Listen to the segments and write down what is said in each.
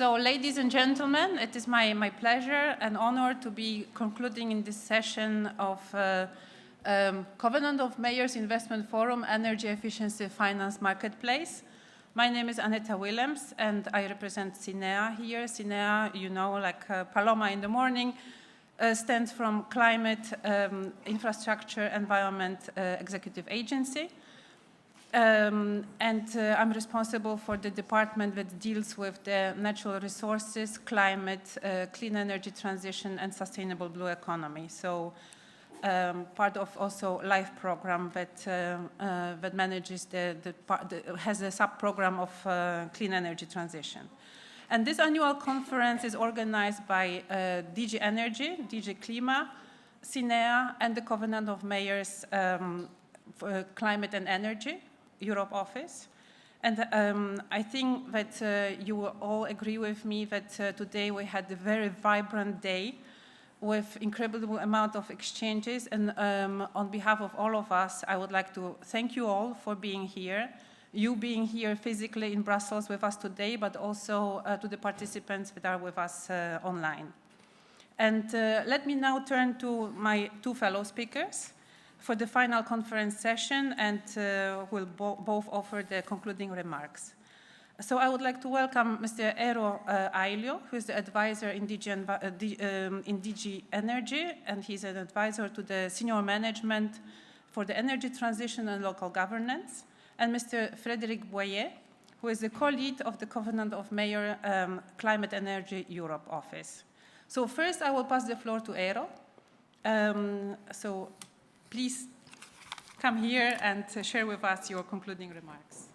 So, ladies and gentlemen, it is my pleasure and honor to be concluding in this session of Covenant of Mayors Investment Forum Energy Efficiency Finance Marketplace. My name is Aneta Willems, and I represent CINEA here. CINEA, you know, like Paloma in the morning, stands from Climate, Infrastructure, Environment Executive Agency. I'm responsible for the department that deals with the natural resources, climate, clean energy transition, and sustainable blue economy. So part of also LIFE program that manages has a sub-program of clean energy transition. And this annual conference is organized by DG Energy, DG Klima, CINEA, and the Covenant of Mayors for Climate and Energy Europe office. And I think that you will all agree with me that today we had a very vibrant day with incredible amount of exchanges. And on behalf of all of us, I would like to thank you all for being here. You being here physically in Brussels with us today, but also to the participants that are with us online. And let me now turn to my two fellow speakers for the final conference session, and will both offer the concluding remarks. So I would like to welcome Mr. Eero Ailio, who is the advisor in DG Energy, and he's an advisor to the senior management for the energy transition and local governance, and Mr. Frédéric, who is the co-lead of the Covenant of Mayor Climate Energy Europe office. So first I will pass the floor to Eero. So please come here and share with us your concluding remarks.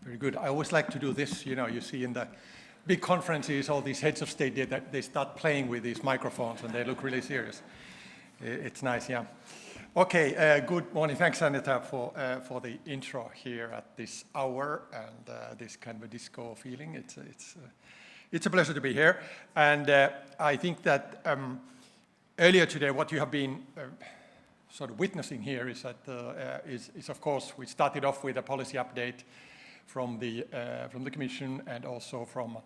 Very good. I always like to do this. You know, you see in the big conferences, all these heads of state, they start playing with these microphones and they look really serious. It's nice, yeah. Okay, good morning. Thanks, Aneta, for the intro here at this hour and this kind of a disco feeling. It's a pleasure to be here. And I think that earlier today, what you have been sort of witnessing here is that is of course, we started off with a policy update from the Commission and also from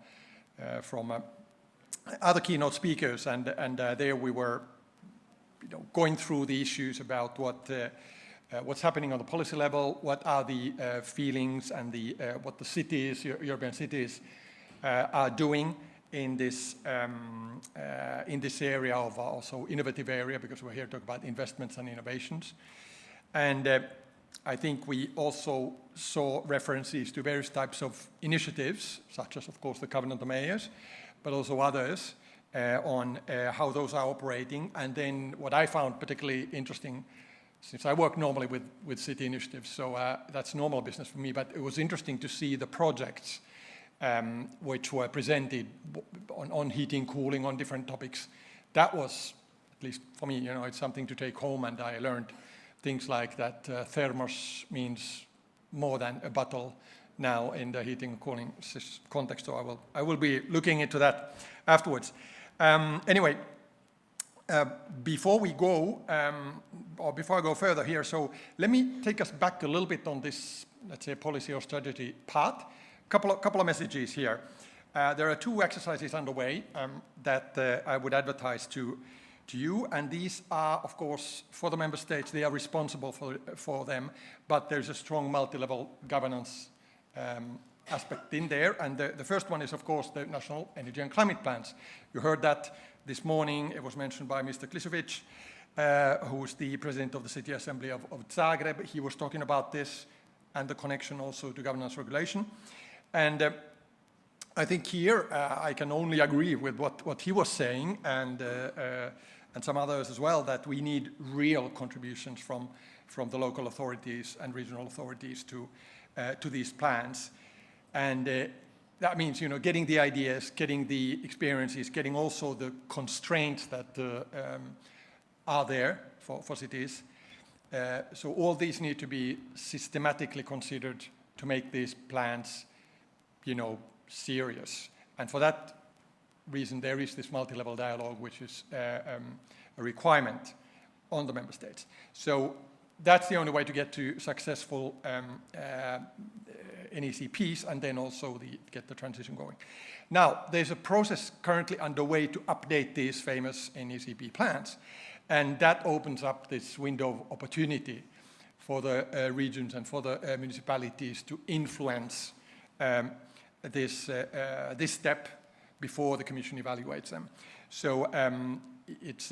other keynote speakers, and there we were going through the issues about what's happening on the policy level, what are the feelings and what the cities, European cities, are doing in this area of also innovative area, because we're here to talk about investments and innovations. And I think we also saw references to various types of initiatives, such as, of course, the Covenant of Mayors, but also others, on how those are operating. And then what I found particularly interesting, since I work normally with city initiatives, so that's normal business for me, but it was interesting to see the projects which were presented on heating, cooling, on different topics. That was, at least for me, you know, it's something to take home, and I learned things like that thermos means more than a bottle now in the heating and cooling context, so I will be looking into that afterwards. Anyway, before we go, or before I go further here, so let me take us back a little bit on this, let's say, policy or strategy part. Couple of messages here. There are two exercises underway that I would advertise to you, and these are, of course, for the member states. They are responsible for them, but there's a strong multi-level governance aspect in there, and the first one is, of course, the national energy and climate plans. You heard that this morning. It was mentioned by Mr. Klisovic, who's the president of the City Assembly of Zagreb. He was talking about this and the connection also to governance regulation. And I think here I can only agree with what he was saying, and some others as well, that we need real contributions from the local authorities and regional authorities to these plans. And that means, you know, getting the ideas, getting the experiences, getting also the constraints that are there for cities. So all these need to be systematically considered to make these plans, you know, serious. And for that reason, there is this multi-level dialogue, which is a requirement. on the member states. So that's the only way to get to successful NECPs and then also get the transition going. Now, there's a process currently underway to update these famous NECP plans, and that opens up this window of opportunity for the regions and for the municipalities to influence this step before the Commission evaluates them. So it's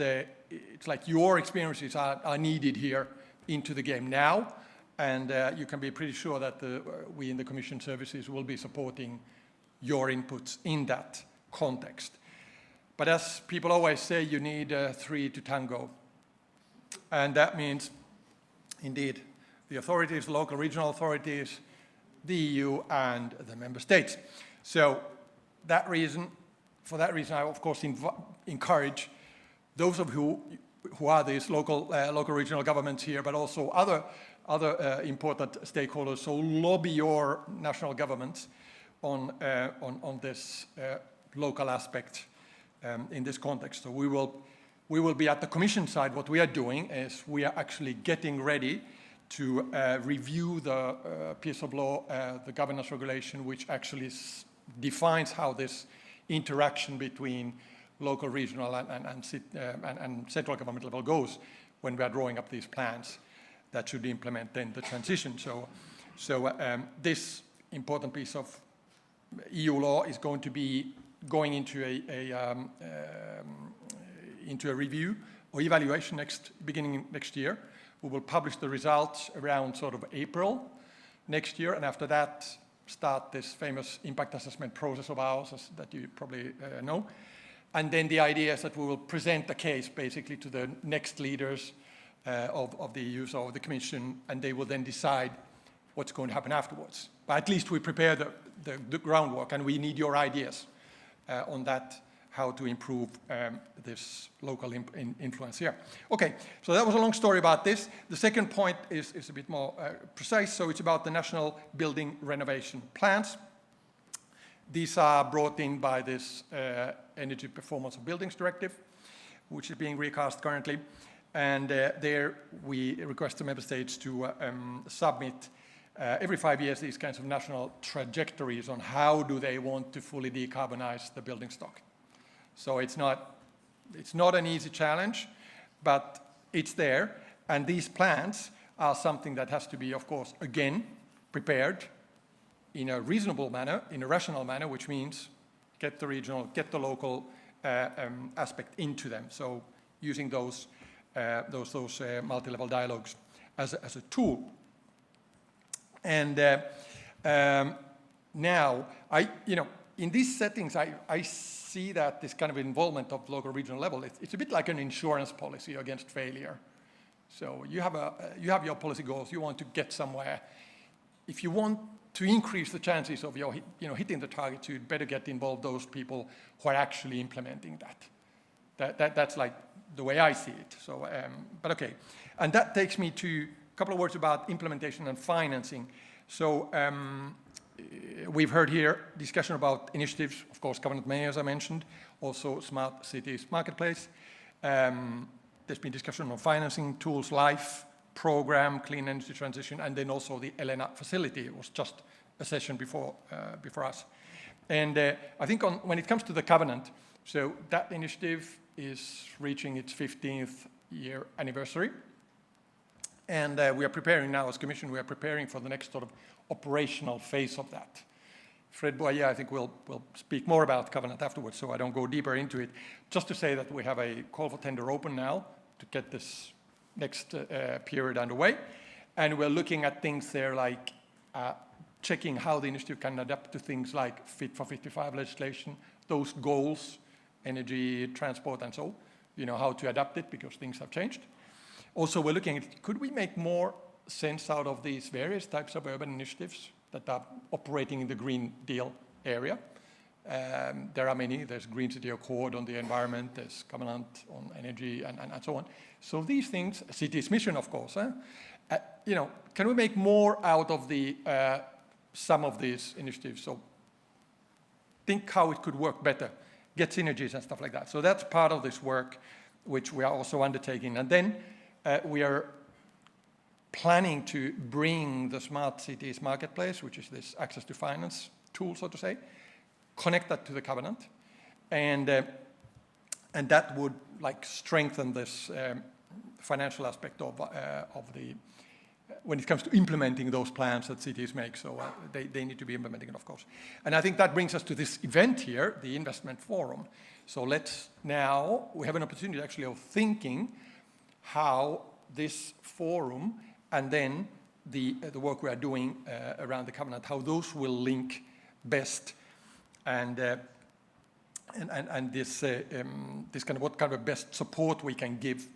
like your experiences are needed here into the game now, and you can be pretty sure that we in the Commission services will be supporting your inputs in that context. But as people always say, you need three to tango. And that means, indeed, the authorities, the local regional authorities, the EU, and the member states. So for that reason, I, of course, encourage those of who are these local regional governments here, but also other important stakeholders, so lobby your national governments on this local aspect in this context. So we will be at the Commission side. What we are doing is we are actually getting ready to review the piece of law, the governance regulation, which actually defines how this interaction between local, regional, and central government level goes when we are drawing up these plans that should implement then the transition. So this important piece of EU law is going to be going into a review or evaluation beginning next year. We will publish the results around sort of April next year, and after that start this famous impact assessment process of ours that you probably know. And then the idea is that we will present the case basically to the next leaders of the EU, so the Commission, and they will then decide what's going to happen afterwards. But at least we prepare the groundwork, and we need your ideas on that, how to improve this local influence here. Okay, so that was a long story about this. The second point is a bit more precise, so it's about the national building renovation plans. These are brought in by this Energy Performance of Buildings Directive, which is being recast currently. And there we request the member states to submit every 5 years these kinds of national trajectories on how do they want to fully decarbonize the building stock. So it's not an easy challenge, but it's there. And these plans are something that has to be, of course, again, prepared in a reasonable manner, in a rational manner, which means get the regional, get the local aspect into them. So using those multi-level dialogues as a tool. And now, in these settings, I see that this kind of involvement of local regional level, it's a bit like an insurance policy against failure. So you have your policy goals, you want to get somewhere. If you want to increase the chances of your hitting the target, you'd better get involved those people who are actually implementing that. That's like the way I see it. So, but okay. And that takes me to a couple of words about implementation and financing. So we've heard here discussion about initiatives, of course, Covenant May, as I mentioned, also Smart Cities Marketplace. There's been discussion on financing tools, LIFE program, Clean Energy Transition, and then also the Elena facility. It was just a session before us. And I think when it comes to the Covenant, so that initiative is reaching its 15th year anniversary. And we are preparing now, as Commission, we are preparing for the next sort of operational phase of that. Fred Boyer, I think, will speak more about Covenant afterwards, so I don't go deeper into it. Just to say that we have a call for tender open now to get this next period underway. And we're looking at things there like checking how the initiative can adapt to things like Fit for 55 legislation, those goals, energy, transport, and so, how to adapt it because things have changed. Also, we're looking at, could we make more sense out of these various types of urban initiatives that are operating in the Green Deal area? There are many. There's Green City Accord on the environment, there's Covenant on energy, and so on. So these things, Cities Mission, of course, can we make more out of the some of these initiatives? So think how it could work better, get synergies and stuff like that. So that's part of this work which we are also undertaking. And then We are planning to bring the Smart Cities Marketplace, which is this access to finance tool, so to say, connect that to the covenant, and that would like strengthen this financial aspect of the when it comes to implementing those plans that cities make. So they need to be implementing it, of course. And I think that brings us to this event here, the Investment Forum. So we have an opportunity actually of thinking how this forum and then the work we are doing around the covenant, how those will link best, and this kind of what kind of best support we can give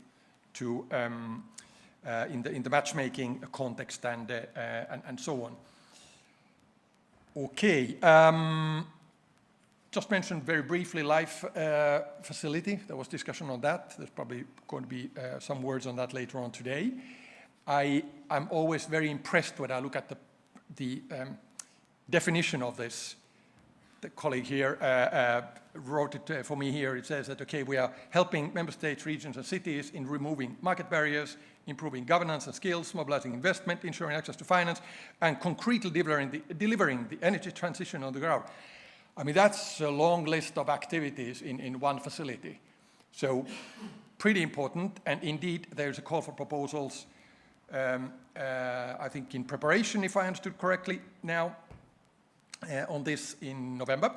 to in the matchmaking context and so on. Okay, just mentioned very briefly life facility. There was discussion on that. There's probably going to be some words on that later on today. I'm always very impressed when I look at the definition of this. The colleague here wrote it for me here. It says that, okay, we are helping member states, regions, and cities in removing market barriers, improving governance and skills, mobilizing investment, ensuring access to finance, and concretely delivering the energy transition on the ground. I mean, that's a long list of activities in one facility. So pretty important, and indeed, there's a call for proposals, I think in preparation, if I understood correctly now, on this in November,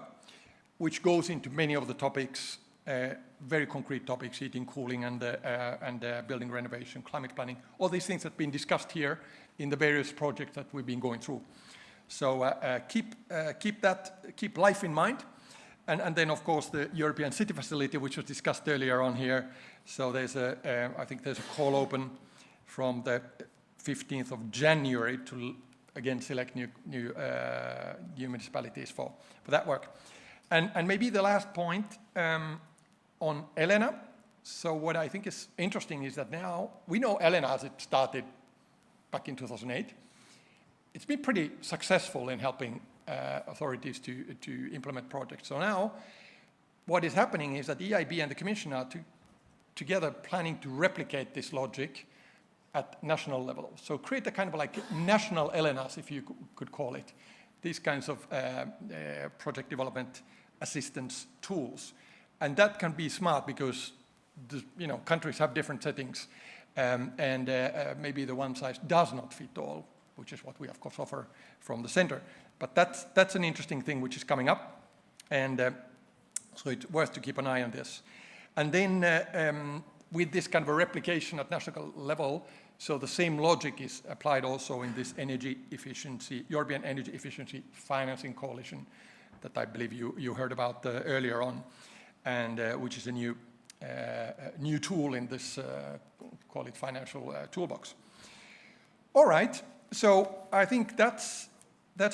which goes into many of the topics, very concrete topics, heating, cooling, and building renovation, climate planning, all these things that have been discussed here in the various projects that we've been going through. So keep life in mind. And then, of course, the European City Facility, which was discussed earlier on here. So there's I think there's a call open from the 15th of January to again select new municipalities for that work. And maybe the last point on Elena. So what I think is interesting is that now we know Elena as it started back in 2008. It's been pretty successful in helping authorities to implement projects. So now what is happening is that the EIB and the Commission are together planning to replicate this logic at national level. So create a kind of like national ELENAs, if you could call it, these kinds of project development assistance tools. And that can be smart because countries have different settings, and maybe the one size does not fit all, which is what we of course offer from the center. But that's an interesting thing which is coming up, and so it's worth to keep an eye on this. And then with this kind of a replication at national level, so the same logic is applied also in this European Energy Efficiency Financing Coalition that I believe you heard about earlier on, and which is a new tool in this, call it financial toolbox. All right, so I think that's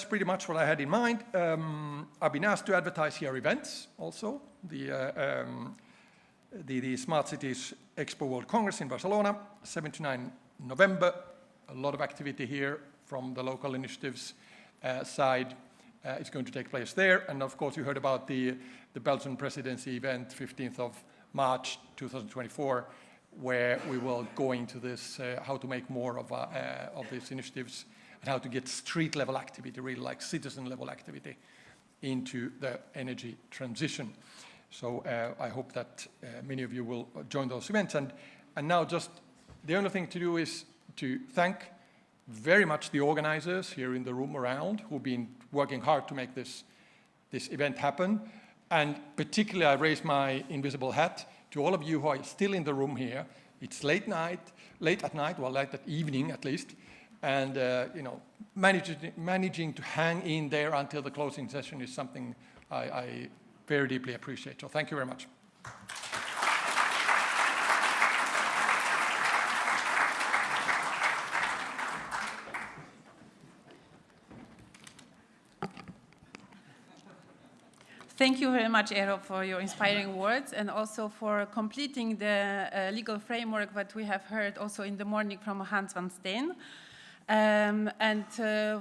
pretty much what I had in mind. I've been asked to advertise here events also, the Smart Cities Expo World Congress in Barcelona, 7 to 9 November. A lot of activity here from the local initiatives side. It's going to take place there. And of course, you heard about the Belgian presidency event, 15th of March 2024, where we will go into this, how to make more of these initiatives and how to get street-level activity, really like citizen-level activity, into the energy transition. So I hope that many of you will join those events. And now just the only thing to do is to thank very much the organizers here in the room around who've been working hard to make this event happen. And particularly I raise my invisible hat to all of you who are still in the room here. It's late at night, well, late at evening at least, and managing to hang in there until the closing session is something I very deeply appreciate. So thank you very much. Thank you very much, Eero, for your inspiring words and also for completing the legal framework that we have heard also in the morning from Hans van Steen. And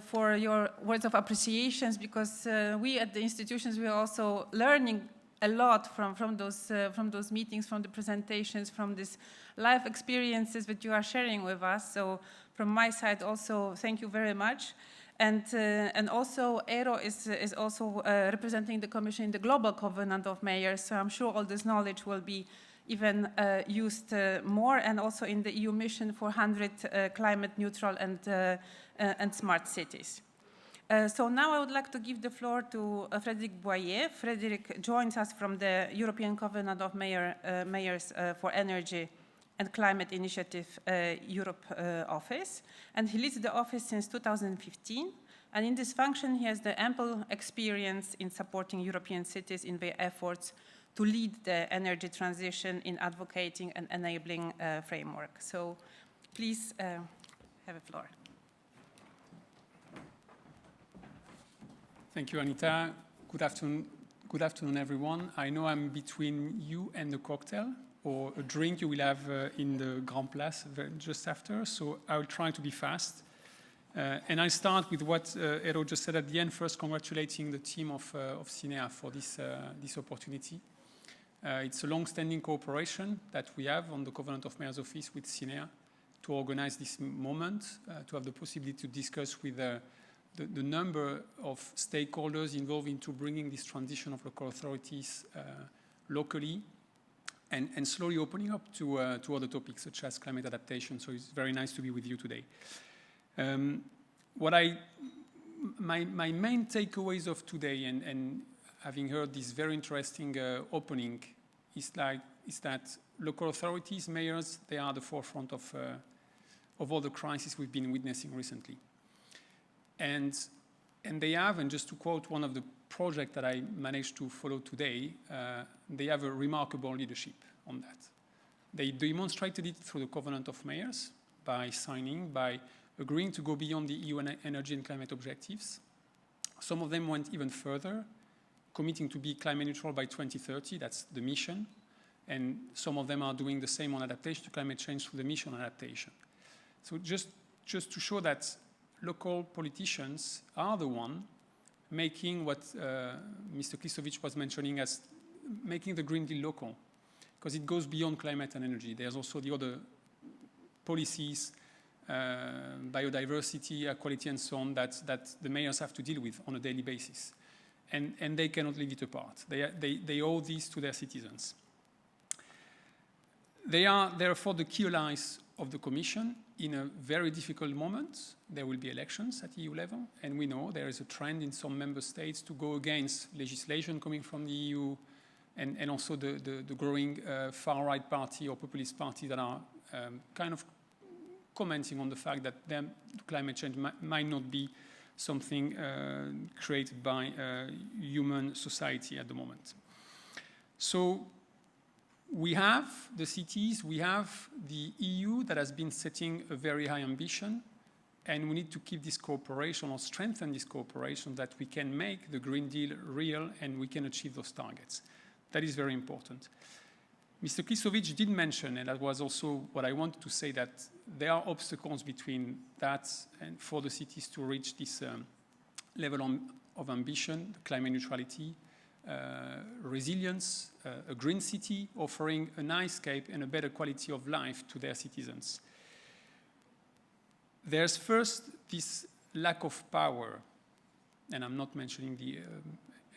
for your words of appreciations, because we at the institutions, we are also learning a lot from those meetings, from the presentations, from these life experiences that you are sharing with us. So from my side also, thank you very much. And also Eero is also representing the Commission in the Global Covenant of Mayors, so I'm sure all this knowledge will be even used more, and also in the EU mission for 100 climate neutral and smart cities. So now I would like to give the floor to Frédéric Boyer. Frédéric joins us from the European Covenant of Mayors for Energy and Climate Initiative Europe office, and he leads the office since 2015. And in this function, he has the ample experience in supporting European cities in their efforts to lead the energy transition in advocating and enabling framework. So please have a floor. Thank you, Aneta. Good afternoon, everyone. I know I'm between you and the cocktail, or a drink you will have in the Grand Place just after, so I'll try to be fast. And I'll start with what Eero just said at the end, first congratulating the team of CINEA for this opportunity. It's a long-standing cooperation that we have on the Covenant of Mayors Office with CINEA to organize this moment, to have the possibility to discuss with the number of stakeholders involved into bringing this transition of local authorities locally, and slowly opening up to other topics such as climate adaptation. So it's very nice to be with you today. My main takeaways of today, and having heard this very interesting opening, is that local authorities, mayors, they are the forefront of all the crises we've been witnessing recently. And they have, and just to quote one of the projects that I managed to follow today, they have a remarkable leadership on that. They demonstrated it through the Covenant of Mayors by agreeing to go beyond the EU energy and climate objectives. Some of them went even further, committing to be climate neutral by 2030, that's the mission. And some of them are doing the same on adaptation to climate change through the mission on adaptation. So just to show that local politicians are the one making what Mr. Klisovic was mentioning as making the Green Deal local, because it goes beyond climate and energy. There's also the other policies, biodiversity, equality, and so on that the mayors have to deal with on a daily basis. And they cannot leave it apart. They owe this to their citizens. They are therefore the key allies of the Commission in a very difficult moment. There will be elections at EU level, and we know there is a trend in some member states to go against legislation coming from the EU, and also the growing far-right party or populist party that are kind of commenting on the fact that climate change might not be something created by human society at the moment. So we have the cities, we have the EU that has been setting a very high ambition, and we need to keep this cooperation or strengthen this cooperation that we can make the Green Deal real and we can achieve those targets. That is very important. Mr. Klisovic did mention, and that was also what I wanted to say, that there are obstacles between that and for the cities to reach this level of ambition, climate neutrality, resilience, a green city offering a nightscape and a better quality of life to their citizens. There's first this lack of power, and I'm not mentioning the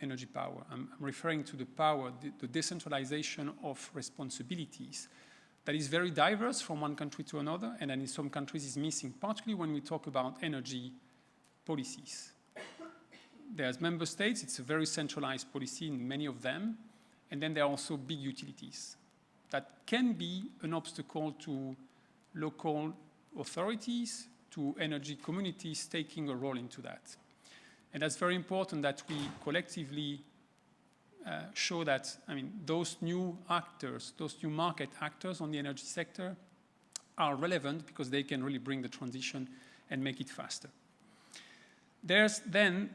energy power. I'm referring to the power, the decentralization of responsibilities that is very diverse from one country to another, and then in some countries is missing, particularly when we talk about energy policies. There's member states, it's a very centralized policy in many of them, and then there are also big utilities that can be an obstacle to local authorities, to energy communities taking a role into that. And that's very important that we collectively show that, those new actors, those new market actors on the energy sector are relevant because they can really bring the transition and make it faster. There's then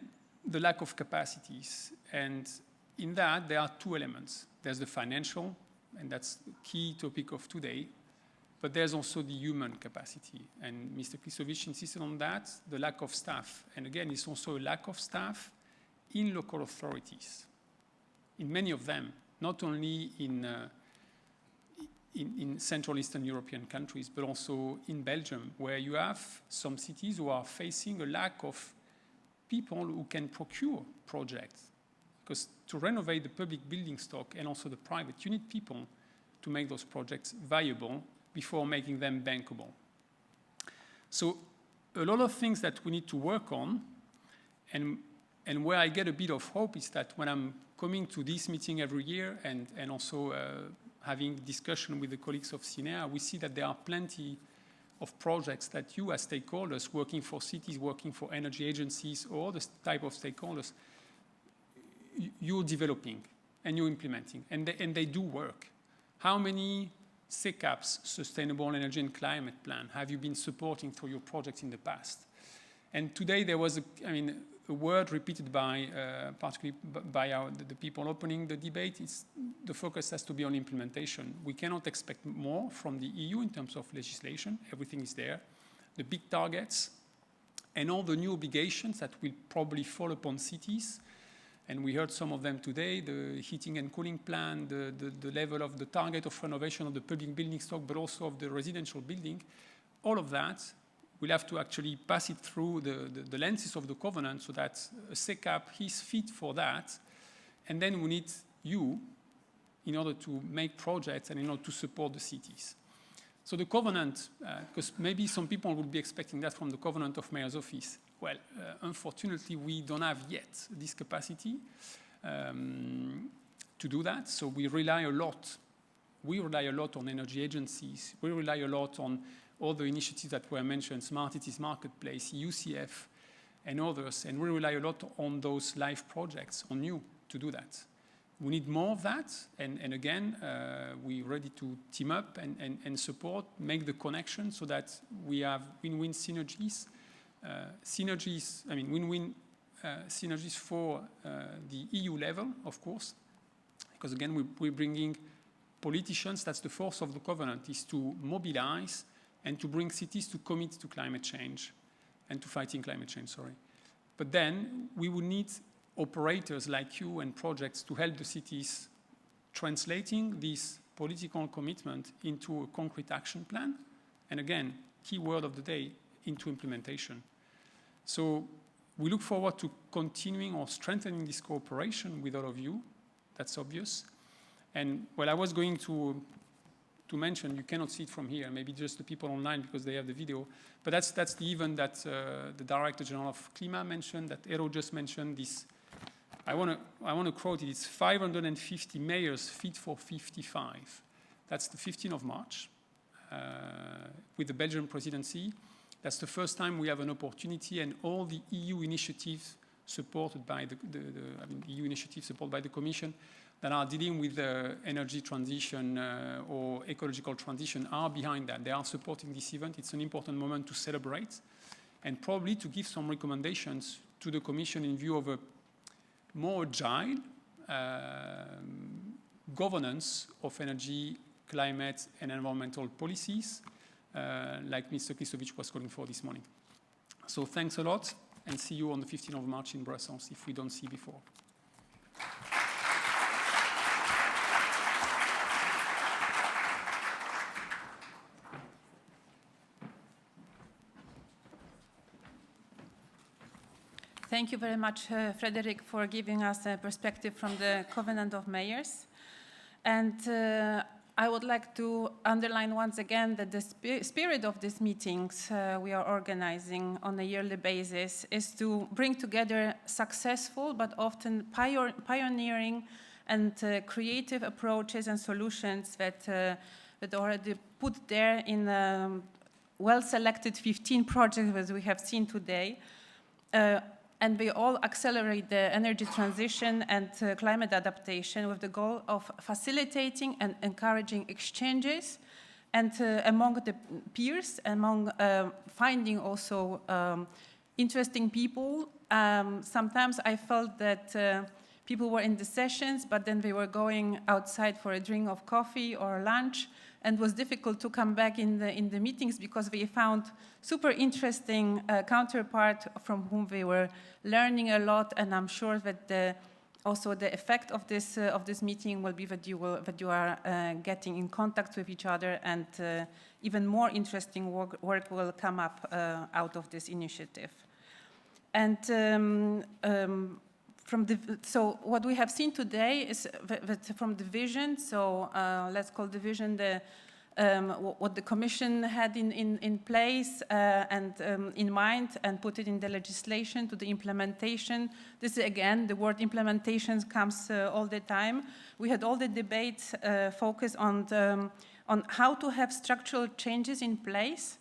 the lack of capacities, and in that there are two elements. There's the financial, and that's the key topic of today, but there's also the human capacity, and Mr. Klisovic insisted on that, the lack of staff. And again, it's also a lack of staff in local authorities. in many of them, not only in Central Eastern European countries, but also in Belgium, where you have some cities who are facing a lack of people who can procure projects. Because to renovate the public building stock and also the private, you need people to make those projects viable before making them bankable. So a lot of things that we need to work on, and where I get a bit of hope is that when I'm coming to this meeting every year and also having discussion with the colleagues of CINEA, we see that there are plenty of projects that you as stakeholders working for cities, working for energy agencies, or other type of stakeholders, you're developing and you're implementing, and they do work. How many SECAPs, Sustainable Energy and Climate Plan, have you been supporting through your projects in the past? And today there was a word repeated by, particularly by the people opening the debate. It's the focus has to be on implementation. We cannot expect more from the EU in terms of legislation. Everything is there. The big targets and all the new obligations that will probably fall upon cities. And we heard some of them today, the heating and cooling plan, the level of the target of renovation of the public building stock, but also of the residential building. All of that, we'll have to actually pass it through the lenses of the covenant so that a SECAP is fit for that. And then we need you in order to make projects and in order to support the cities. So the covenant, because maybe some people would be expecting that from the Covenant of Mayor's Office. Well, unfortunately, we don't have yet this capacity to do that. So we rely a lot. We rely a lot on energy agencies. We rely a lot on all the initiatives that were mentioned, Smart Cities Marketplace, UCF, and others. And we rely a lot on those live projects, on you, to do that. We need more of that. And again, we're ready to team up and support, make the connection so that we have win-win synergies. Win-win synergies for the EU level, of course, because again, we're bringing politicians. That's the force of the covenant, is to mobilize and to bring cities to commit to climate change and to fighting climate change, But then we will need operators like you and projects to help the cities translating this political commitment into a concrete action plan. And again, key word of the day, into implementation. So we look forward to continuing or strengthening this cooperation with all of you. That's obvious. And well, I was going to mention, you cannot see it from here, maybe just the people online because they have the video, but that's the event that the Director-General of CLIMA mentioned, that Eero just mentioned. This, I want to quote it, it's 550 mayors fit for 55. That's the 15th of March with the Belgian presidency. That's the first time we have an opportunity, and all the EU initiatives supported by the EU initiatives supported by the Commission that are dealing with energy transition or ecological transition are behind that. They are supporting this event. It's an important moment to celebrate and probably to give some recommendations to the Commission in view of a more agile governance of energy, climate, and environmental policies, like Mr. Klisovic was calling for this morning. So thanks a lot, and see you on the 15th of March in Brussels, if we don't see before. Thank you very much, Frédéric, for giving us a perspective from the Covenant of Mayors. And I would like to underline once again that the spirit of these meetings we are organizing on a yearly basis is to bring together successful but often pioneering and creative approaches and solutions that already put there in well-selected 15 projects as we have seen today. And we all accelerate the energy transition and climate adaptation with the goal of facilitating and encouraging exchanges and among the peers, among finding also interesting people. Sometimes I felt that people were in the sessions, but then they were going outside for a drink of coffee or lunch, and it was difficult to come back in the meetings because we found super interesting counterpart from whom we were learning a lot, and I'm sure that the Also, the effect of this meeting will be that you are getting in contact with each other, and even more interesting work will come up out of this initiative. And so what we have seen today is that from the vision. So let's call the vision what the Commission had in place and in mind, and put it in the legislation, to the implementation. This is, again, the word implementation comes all the time. We had all the debates focused on how to have structural changes in place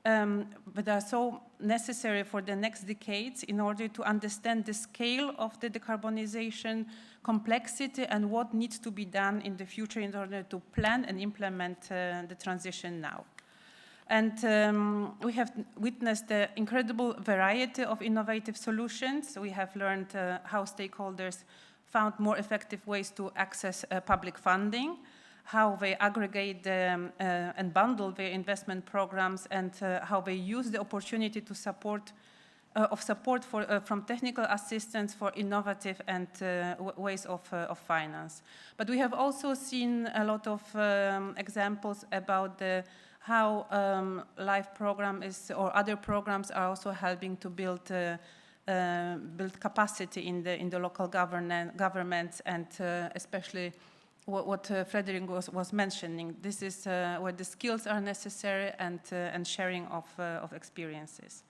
that are so necessary for the next decades in order to understand the scale of the decarbonization complexity and what needs to be done in the future in order to plan and implement the transition now. And we have witnessed the incredible variety of innovative solutions. We have learned how stakeholders found more effective ways to access public funding, how they aggregate and bundle their investment programs, and how they use the opportunity to support from technical assistance for innovative and ways of finance. But we have also seen a lot of examples about how LIFE program or other programs are also helping to build capacity in the local governments, and especially what Frédéric was mentioning. This is where the skills are necessary, and sharing of experiences.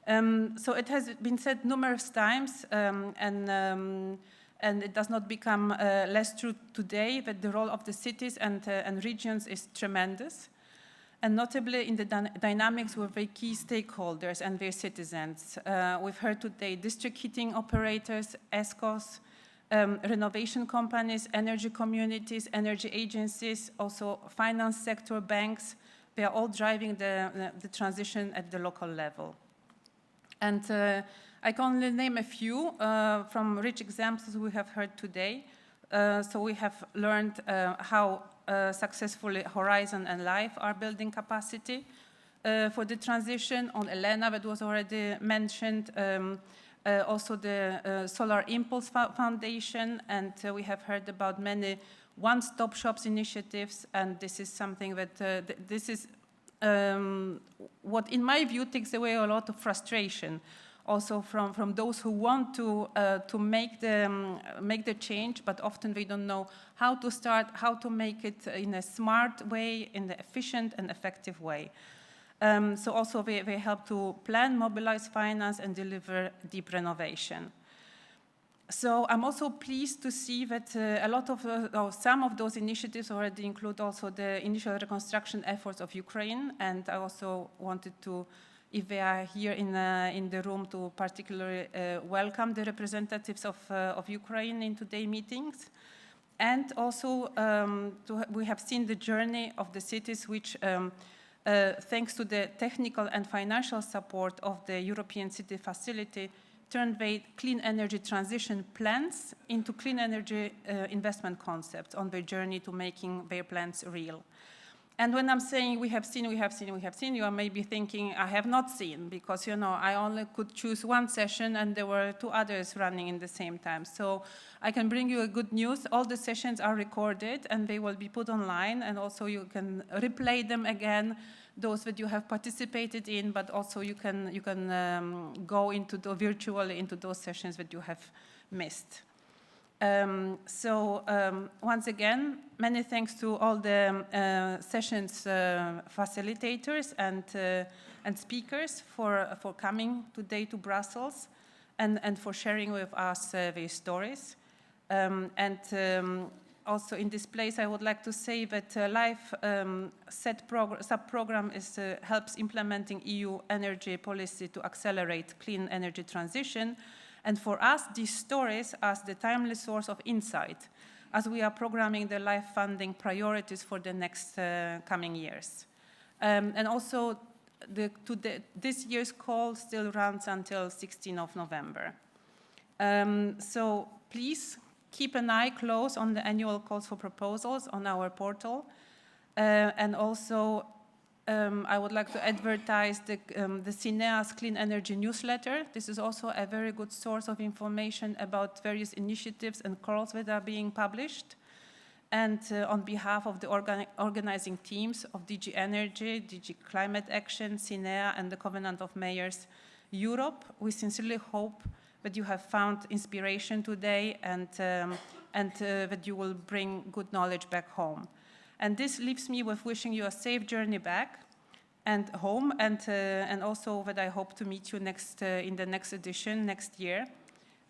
So it has been said numerous times, and it does not become less true today, that the role of the cities and regions is tremendous, and notably in the dynamics with their key stakeholders and their citizens. We've heard today district heating operators, ESCOs, renovation companies, energy communities, energy agencies, also finance sector, banks. They are all driving the transition at the local level. And I can only name a few from rich examples we have heard today. So we have learned how successfully Horizon and LIFE are building capacity for the transition. On Elena, that was already mentioned. Also the Solar Impulse Foundation, and we have heard about many one-stop shops initiatives, and this is something that this is what, in my view, takes away a lot of frustration, also from those who want to make the change, but often they don't know how to start, how to make it in a smart way, in an efficient and effective way. So also they help to plan, mobilize, finance, and deliver deep renovation. So I'm also pleased to see that a lot of some of those initiatives already include also the initial reconstruction efforts of Ukraine, and I also wanted to, if they are here in the room, to particularly welcome the representatives of Ukraine in today's meetings. And also we have seen the journey of the cities which thanks to the technical and financial support of the European City Facility, turned their clean energy transition plans into clean energy investment concepts on their journey to making their plans real. And when I'm saying we have seen, you are maybe thinking, I have not seen, because, you know, I only could choose one session and there were 2 others running in the same time. So I can bring you a good news. All the sessions are recorded and they will be put online, and also you can replay them again, those that you have participated in, but also you can go into virtually into those sessions that you have missed. Once again, many thanks to all the sessions facilitators and speakers for coming today to Brussels and for sharing with us their stories. Also in this place, I would like to say that LIFE sub-program helps implementing EU energy policy to accelerate clean energy transition. And for us, these stories are the timely source of insight as we are programming the LIFE funding priorities for the next coming years. And also, this year's call still runs until 16th of November. So please keep an eye close on the annual calls for proposals on our portal. And also, I would like to advertise the CINEA's Clean Energy newsletter. This is also a very good source of information about various initiatives and calls that are being published. And on behalf of the organizing teams of DG Energy, DG Climate Action, CINEA, and the Covenant of Mayors Europe, we sincerely hope that you have found inspiration today and that you will bring good knowledge back home. And this leaves me with wishing you a safe journey back and home, and also that I hope to meet you in the next edition next year.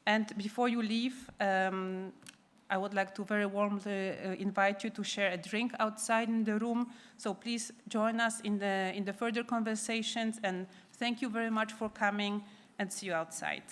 And before you leave, I would like to very warmly invite you to share a drink outside in the room. So please join us in the further conversations, and thank you very much for coming, and see you outside.